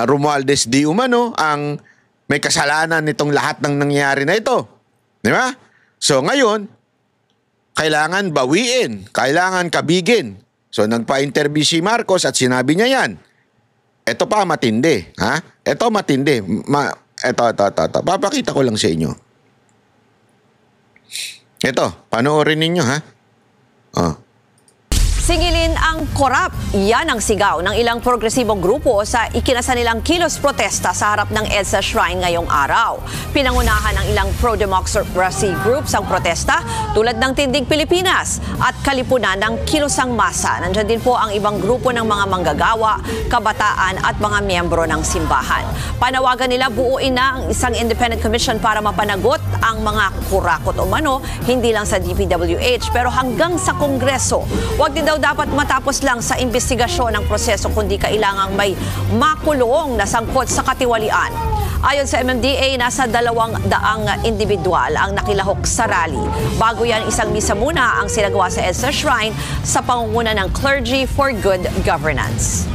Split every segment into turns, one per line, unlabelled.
Romualdez di umano ang may kasalanan nitong lahat ng nangyayari na ito. Di ba? So ngayon, kailangan bawiin, kailangan kabigin. So nagpa-interview si Marcos at sinabi niya yan. Ito pa matindi. Ha? Ito matindi. Ito. Papakita ko lang sa inyo. Ito, panoorin ninyo ha. Oh.
Singilin ang korap. Yan ang sigaw ng ilang progresibong grupo sa ikinasa nilang kilos protesta sa harap ng EDSA Shrine ngayong araw. Pinangunahan ng ilang pro-democracy groups ang protesta tulad ng Tindig Pilipinas at Kalipunan ng Kilosang Masa. Nandiyan din po ang ibang grupo ng mga manggagawa, kabataan at mga miyembro ng simbahan. Panawagan nila buuin na ang isang independent commission para mapanagot ang mga kurakot o mano, hindi lang sa DPWH pero hanggang sa Kongreso. Huwag din daw dapat matapos lang sa investigasyon ng proseso kundi kailangang may makulong na sangkot sa katiwalian. Ayon sa MMDA, nasa 200 individual ang nakilahok sa rally. Bago yan, isang misa muna ang sinagawa sa EDSA Shrine sa pangunguna ng Clergy for Good Governance.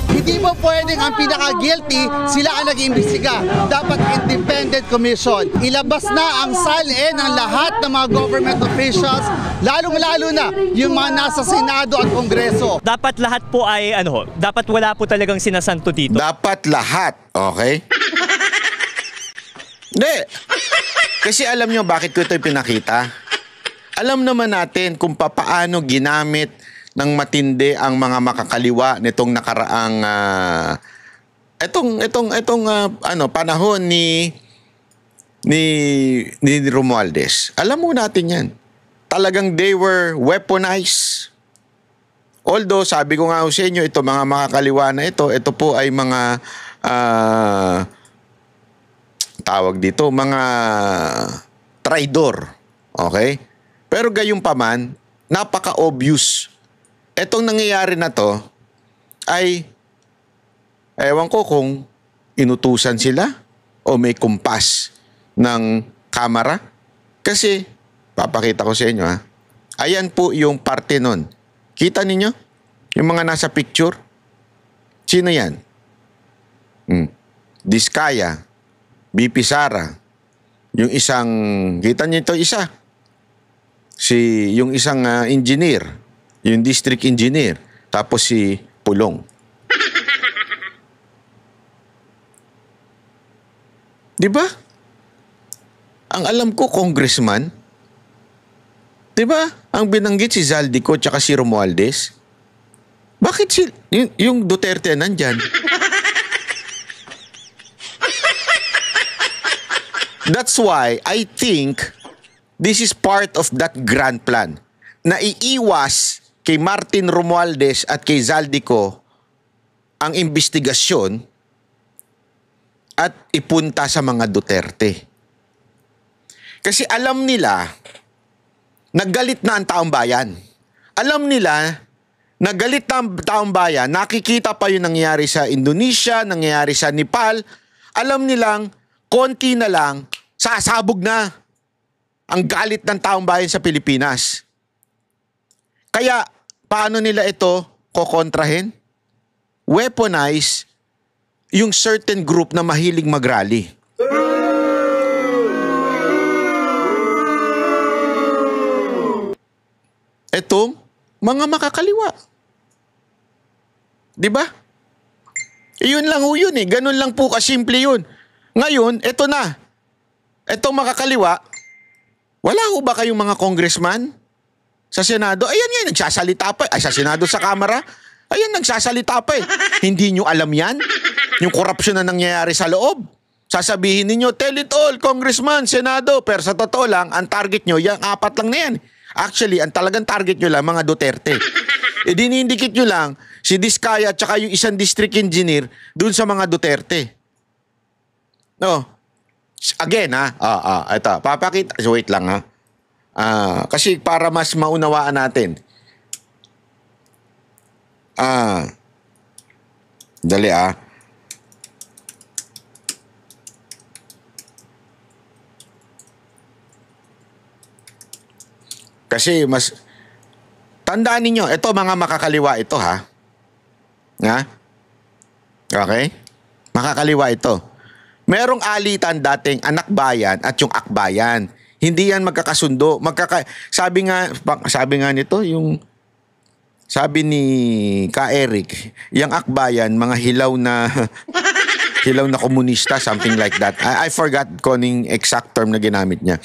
Hindi mo pwedeng ang pinaka-guilty sila ang nag-iimbestiga. Dapat independent commission. Ilabas na ang SALE ng lahat ng mga government officials, lalong-lalo na yung mga nasa Senado at Kongreso.
Dapat lahat po ay dapat wala po talagang sinasanto dito.
Dapat lahat, okay? Hindi. Kasi alam nyo bakit ko ito pinakita? Alam naman natin kung paano ginamit ng matindi ang mga makakaliwa nitong nakaraang panahon ni Romualdez. Alam mo natin 'yan. Talagang they were weaponized. Although sabi ko nga sa inyo, ito mga makakaliwa na ito po ay mga tawag dito, mga traidor. Okay? Pero gayunpaman, napaka-obvious. Etong nangyayari na to ay ewan ko kung inutusan sila o may kumpas ng kamera. Kasi, papakita ko sa inyo ha. Ayan po yung parte nun. Kita ninyo? Yung mga nasa picture? Sino yan? Diskaya, BP Sara, yung isang, kita niyo ito isa? Yung isang engineer, yung district engineer, tapos si Pulong. Di ba? Ang alam ko, congressman. Di ba? Ang binanggit si Zaldico tsaka si Romualdez. Bakit yung Duterte nandyan? That's why I think this is part of that grand plan na iiwas kay Martin Romualdez at kay Zaldico ang investigasyon at ipunta sa mga Duterte. Kasi alam nila nagalit na ang taong bayan. Alam nila nagalit na ang taong bayan, nakikita pa yung nangyayari sa Indonesia, nangyayari sa Nepal. Alam nilang konti na lang, sasabog na ang galit ng taong bayan sa Pilipinas. Kaya, paano nila ito kokontrahin? Weaponize yung certain group na mahilig mag-rally. Etong mga makakaliwa. Di ba? Iyon lang ho yun eh. Ganun lang po kasimple yun. Ngayon, eto na. Etong makakaliwa, wala ho ba kayong mga congressman sa Senado? Ayan nga, nagsasalita pa. Ay, sa Senado, sa Kamara. Ayan, nagsasalita pa eh. Hindi nyo alam yan? Yung korupsyon na nangyayari sa loob. Sasabihin ninyo, tell it all, Congressman, Senado. Pero sa totoo lang, ang target nyo, yung 4 lang na yan. Actually, ang talagang target nyo lang, mga Duterte. E dinindikit nyo lang, si Diskaya at saka yung isang district engineer dun sa mga Duterte. No. Again, ha? Ito, papakita. So, wait lang, ha? Kasi para mas maunawaan natin. Dali, Kasi mas tandaan ninyo, ito mga makakaliwa ito ha. Okay? Makakaliwa ito. Merong alitan dating anak bayan at yung akbayan. Hindi yan magkakasundo. Sabi nga nito, sabi ni Ka Eric, yung akbayan, mga hilaw na komunista, something like that. I forgot koning exact term na ginamit niya.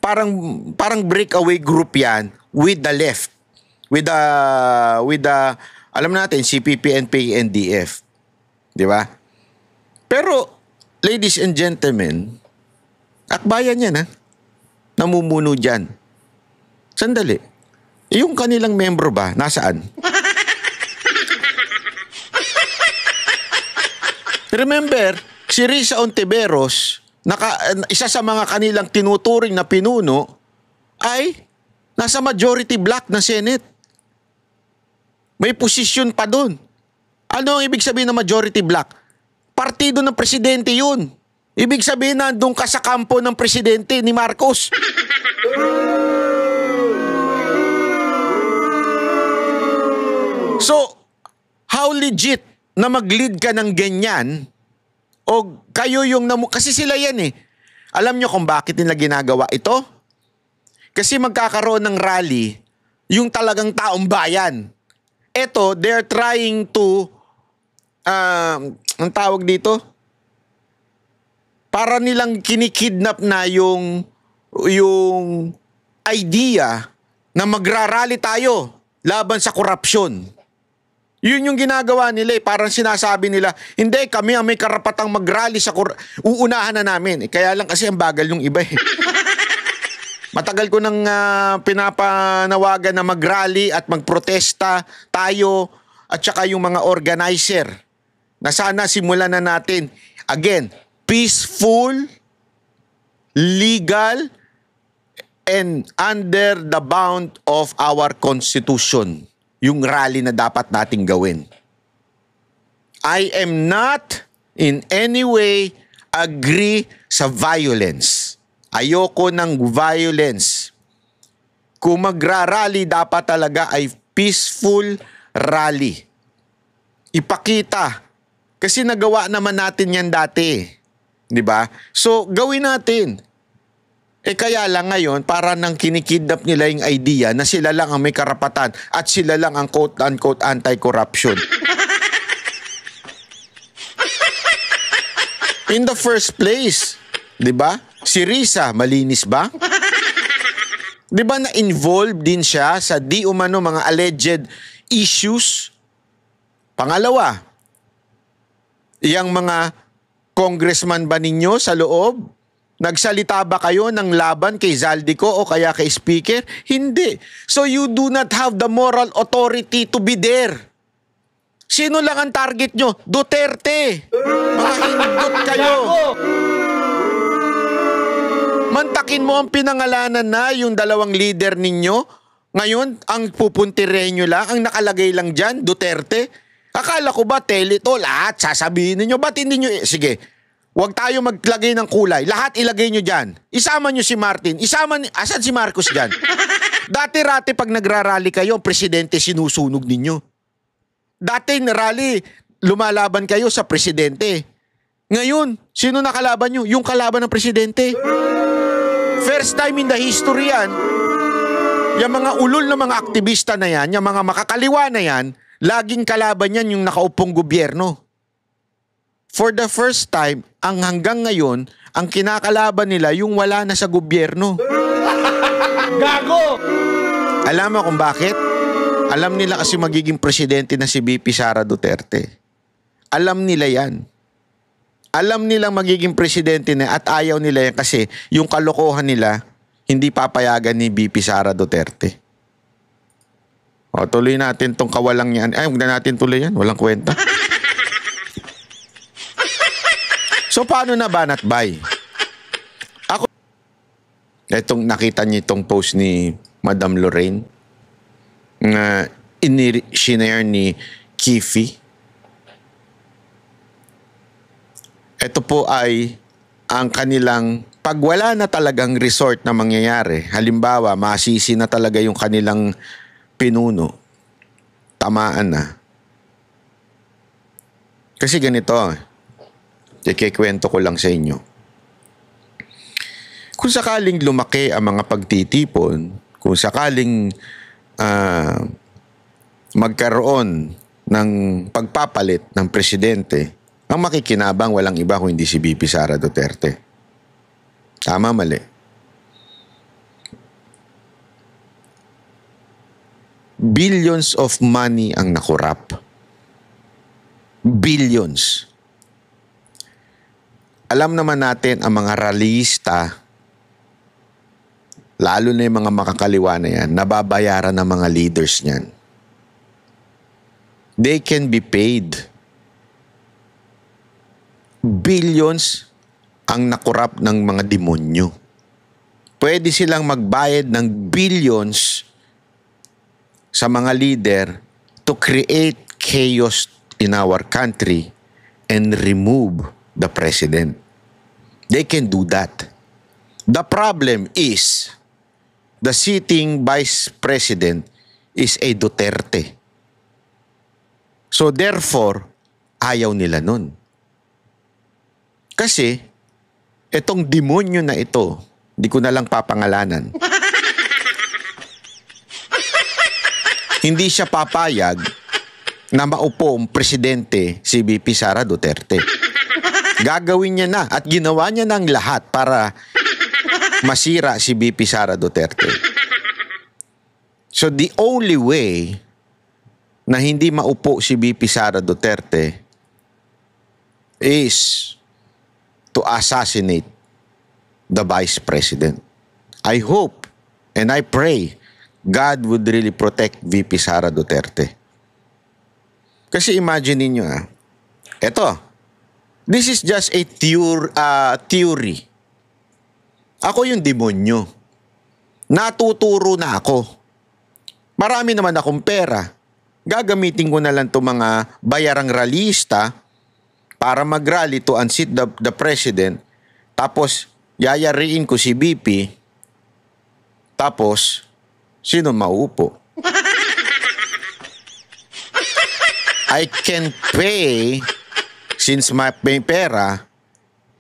Parang breakaway group yan with the left. With the alam natin, CPP, NPA, NDF. Di ba? Pero, ladies and gentlemen, akbayan yan, ha? Namumuno dyan. Sandali. Yung kanilang membro ba, nasaan? Remember, si Risa Ontiveros, isa sa mga kanilang tinuturing na pinuno, ay nasa majority block na Senate. May posisyon pa doon. Ano ang ibig sabihin ng majority block? Partido ng presidente yun. Ibig sabihin na doon ka sa kampo ng presidente ni Marcos. So, how legit na mag-lead ka ng ganyan o kayo yung kasi sila yan eh. Alam nyo kung bakit nila ginagawa ito? Kasi magkakaroon ng rally yung talagang taong bayan. Ito, they're trying to ang tawag dito? Para nilang kinikidnap na yung idea na magrarally tayo laban sa korupsyon. Yun yung ginagawa nila eh. Parang sinasabi nila, hindi, kami ang may karapatang magrally sa uunahan na namin. Kaya lang kasi ang bagal yung iba eh. Matagal ko nang pinapanawagan na magrally at magprotesta tayo at saka yung mga organizer na sana simulan na natin. Again, peaceful, legal, and under the bound of our Constitution. Yung rally na dapat nating gawin. I am not in any way agree sa violence. Ayoko ng violence. Kung magrarally, dapat talaga ay peaceful rally. Ipakita. Kasi nagawa naman natin yan dati. Di ba? So, gawin natin. Kaya lang ngayon, para nang kinikidnap nila yung idea na sila lang ang may karapatan at sila lang ang quote-unquote anti-corruption. In the first place, di ba? Si Risa, malinis ba? Di ba na-involved din siya sa di umano mga alleged issues? Pangalawa, yang mga congressman ba ninyo sa loob? Nagsalita ba kayo ng laban kay Zaldico o kaya kay Speaker? Hindi. So you do not have the moral authority to be there. Sino lang ang target nyo? Duterte. Mga hindot kayo. Mantakin mo ang pinangalanan na yung dalawang leader ninyo. Ngayon, ang pupuntirin nyo lang, ang nakalagay lang dyan, Duterte. Akala ko ba, ito, lahat sasabihin ninyo. Ba't hindi nyo, sige, huwag tayo maglagay ng kulay. Lahat ilagay nyo dyan. Isama nyo si Martin. Asan si Marcos dyan? Dati-rati pag nagrarally kayo, presidente sinusunog ninyo. Dati rally, lumalaban kayo sa presidente. Ngayon, sino nakalaban nyo? Yung kalaban ng presidente. First time in the history yan, yung mga ulol na mga aktivista na yan, yung mga makakaliwa na yan, laging kalaban yan yung nakaupong gobyerno. For the first time, ang hanggang ngayon, ang kinakalaban nila yung wala na sa gobyerno.
Gago!
Alam mo kung bakit? Alam nila kasi magiging presidente na si VP Sara Duterte. Alam nila yan. Alam nilang magiging presidente na at ayaw nila yan kasi yung kalokohan nila hindi papayagan ni VP Sara Duterte. O, tuloy natin tong kawalang yan. Ay, huwag na natin tuloy yan. Walang kwenta. So, paano na banat bay? Ako, nakita niyo itong post ni Madam Lorraine na sinare ni Kifi. Ito po ay ang kanilang pag wala na talagang resort na mangyayari. Halimbawa, masisi na talaga yung kanilang pinuno. Tamaan na. Kasi ganito, ikikwento ko lang sa inyo. Kung sakaling lumaki ang mga pagtitipon, kung sakaling magkaroon ng pagpapalit ng presidente, ang makikinabang walang iba kung hindi si VP Sara Duterte. Tama, mali? Billions of money ang nakurap. Billions. Alam naman natin ang mga rallyista, lalo na yung mga makakaliwa na yan, nababayaran ng mga leaders niyan. They can be paid. Billions ang nakurap ng mga demonyo. Pwede silang magbayad ng billions sa mga leader to create chaos in our country and remove the president. They can do that. The problem is the sitting vice president is a Duterte. So therefore, ayaw nila nun. Kasi, itong demonyo na ito, di ko na lang papangalanan, hindi siya papayag na maupo ang presidente si VP Sara Duterte. Gagawin niya na at ginawa niya ng lahat para masira si VP Sara Duterte. So the only way na hindi maupo si VP Sara Duterte is to assassinate the vice president. I hope and I pray God would really protect VP Sara Duterte. Kasi imagine niyo eto, this is just a theory. Ako yung demonyo. Natuturo na ako. Marami naman akong pera. Gagamitin ko na lang itong mga bayarang rallyista para mag-rally to unseat the president. Tapos, yayariin ko si BP. Tapos, sino mauupo? I can pay, since may pera,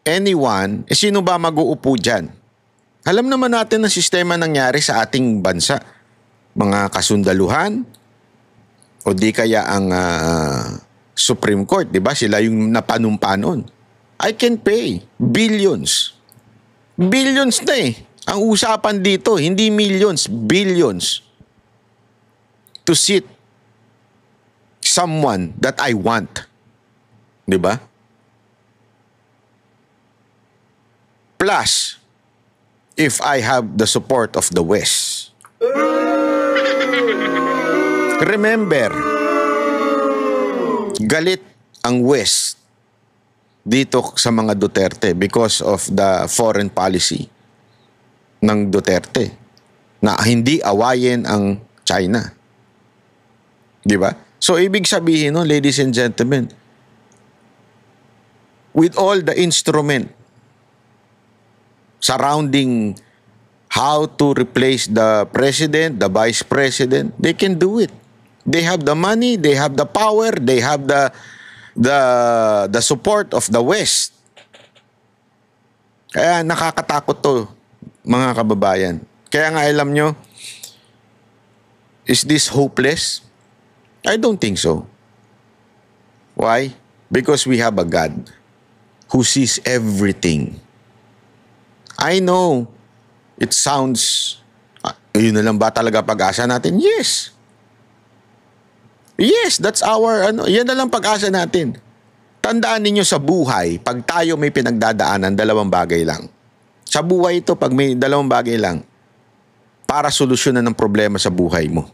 anyone, sino ba mag-uupo dyan? Alam naman natin ang sistema nangyari sa ating bansa. Mga kasundaluhan, o di kaya ang Supreme Court, di ba? Sila yung napanumpa nun. I can pay billions. Billions na Ang usapan dito, hindi millions, billions. To sit someone that I want. Di ba? Plus, if I have the support of the West. Remember, galit ang West dito sa mga Duterte because of the foreign policy ng Duterte na hindi awayin ang China. Di ba? So, ibig sabihin, no, ladies and gentlemen, with all the instrument surrounding how to replace the president, the vice president, they can do it. They have the money, they have the power, they have the support of the West. Kaya nakakatakot to, mga kababayan. Kaya nga alam nyo, is this hopeless? I don't think so. Why? Because we have a God who sees everything. I know, it sounds, yun na lang ba talaga pag-asa natin? Yes. Yes, that's our, yan na lang pag-asa natin. Tandaan ninyo sa buhay, pag tayo may pinagdadaanan, dalawang bagay lang. Sa buhay ito, pag may dalawang bagay lang, para solusyonan ng problema sa buhay mo.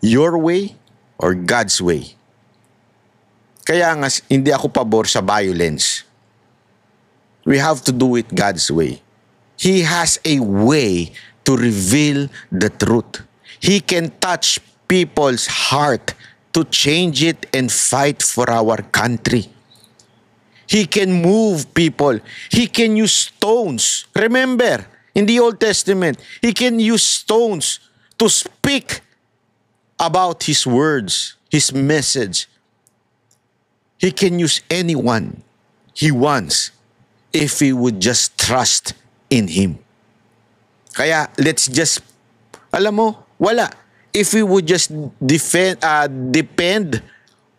Your way or God's way. Kaya nga, hindi ako pabor sa violence. We have to do it God's way. He has a way to reveal the truth. He can touch people's heart to change it and fight for our country. He can move people. He can use stones. Remember, in the Old Testament, He can use stones to speak about His words, His message. He can use anyone He wants if we would just trust in Him. Kaya let's just, alam mo, wala. If we would just depend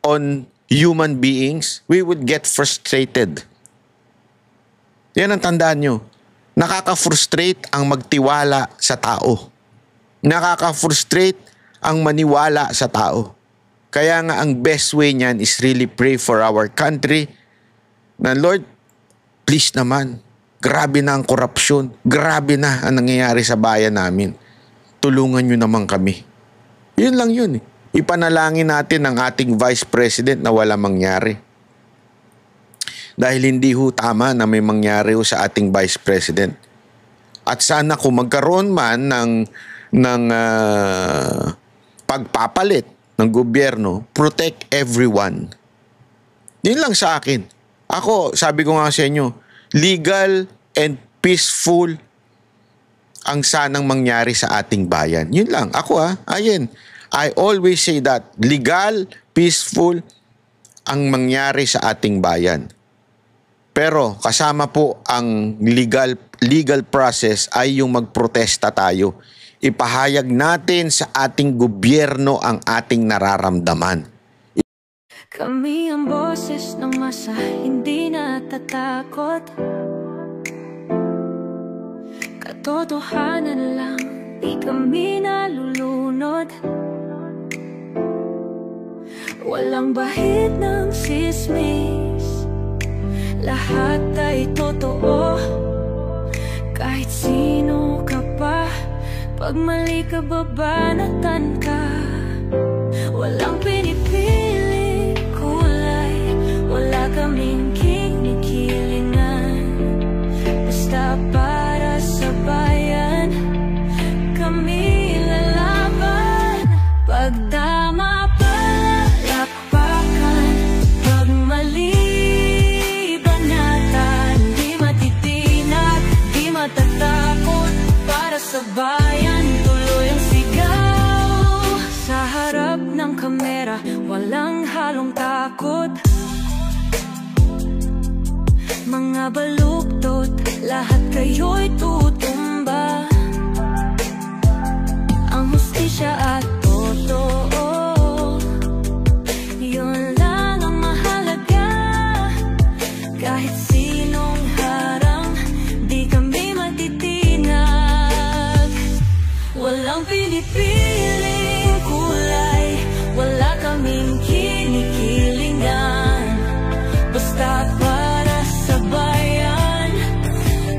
on human beings, we would get frustrated. Yan ang tandaan nyo. Nakaka-frustrate ang magtiwala sa tao. Nakaka-frustrate ang maniwala sa tao. Kaya nga ang best way niyan is really pray for our country na Lord, please naman, grabe na ang korupsyon, grabe na ang nangyayari sa bayan namin. Tulungan nyo naman kami. Yun lang yun. Ipanalangin natin ang ating Vice President na wala mangyari. Dahil hindi ho tama na may mangyari ho sa ating Vice President. At sana kung magkaroon man ng pagpapalit ng gobyerno, protect everyone. Yun lang sa akin. Ako, sabi ko nga sa inyo, legal and peaceful ang sanang mangyari sa ating bayan. Yun lang. Ako ayan. I always say that. Legal, peaceful ang mangyari sa ating bayan. Pero kasama po ang legal process ay yung magprotesta tayo. Ipahayag natin sa ating gobyerno ang ating nararamdaman.
Kami ang boses ng masa, hindi natatakot. Katotohanan lang, di kami nalulunod. Walang bahid ng sismis, lahat ay totoo. Kahit sino ka pa, pag mali ka babanatan ka. Walang pinipiling kulay, wala kaming kinikilingan. Basta para sa bayan, kami lalaban. Pag tama palakpakan, pag mali banatan, di matitinag, di matatakot. Para sa bayan, tuloy ang sigaw. Sa harap ng kamera, walang halong takot. Mga baluktot, lahat kayo'y tutumba. Ang hustisya at totoo, yun lang ang mahalaga. Kahit sinong harang, di kami matitinag. Walang pinipiling kulay, wala kaming kinikilingan. Basta para sa bayan,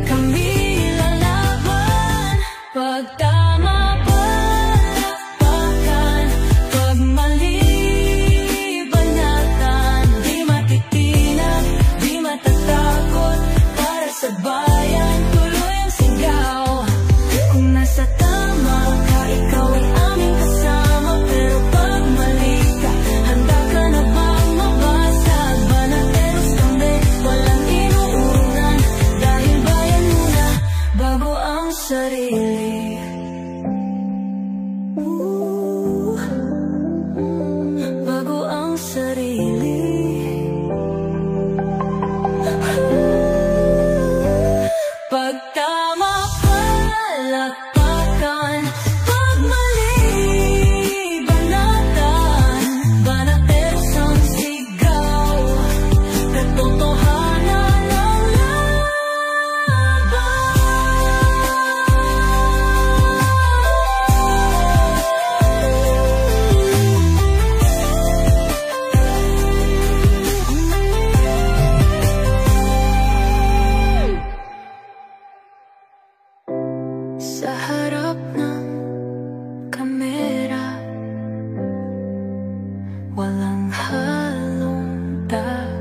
kami lalaban. Pag tama palakpakan, pag mali banatan, di matitinag, di matatakot. Para sa bayan, tuloy ang sigaw. Kung nasa tama ka, ikaw ay aming kasama. Pero pag mali ka, handa ka na bang mabasag? Banateros kami, walang inuunan. Dahil bayan muna, bago ang sarili. Bago ang sarili. Pag tama palakpakan, pag mali banatan, banateros ang sigaw. Katotohanan ang laban. Sa harap ng kamera, walang halong takot.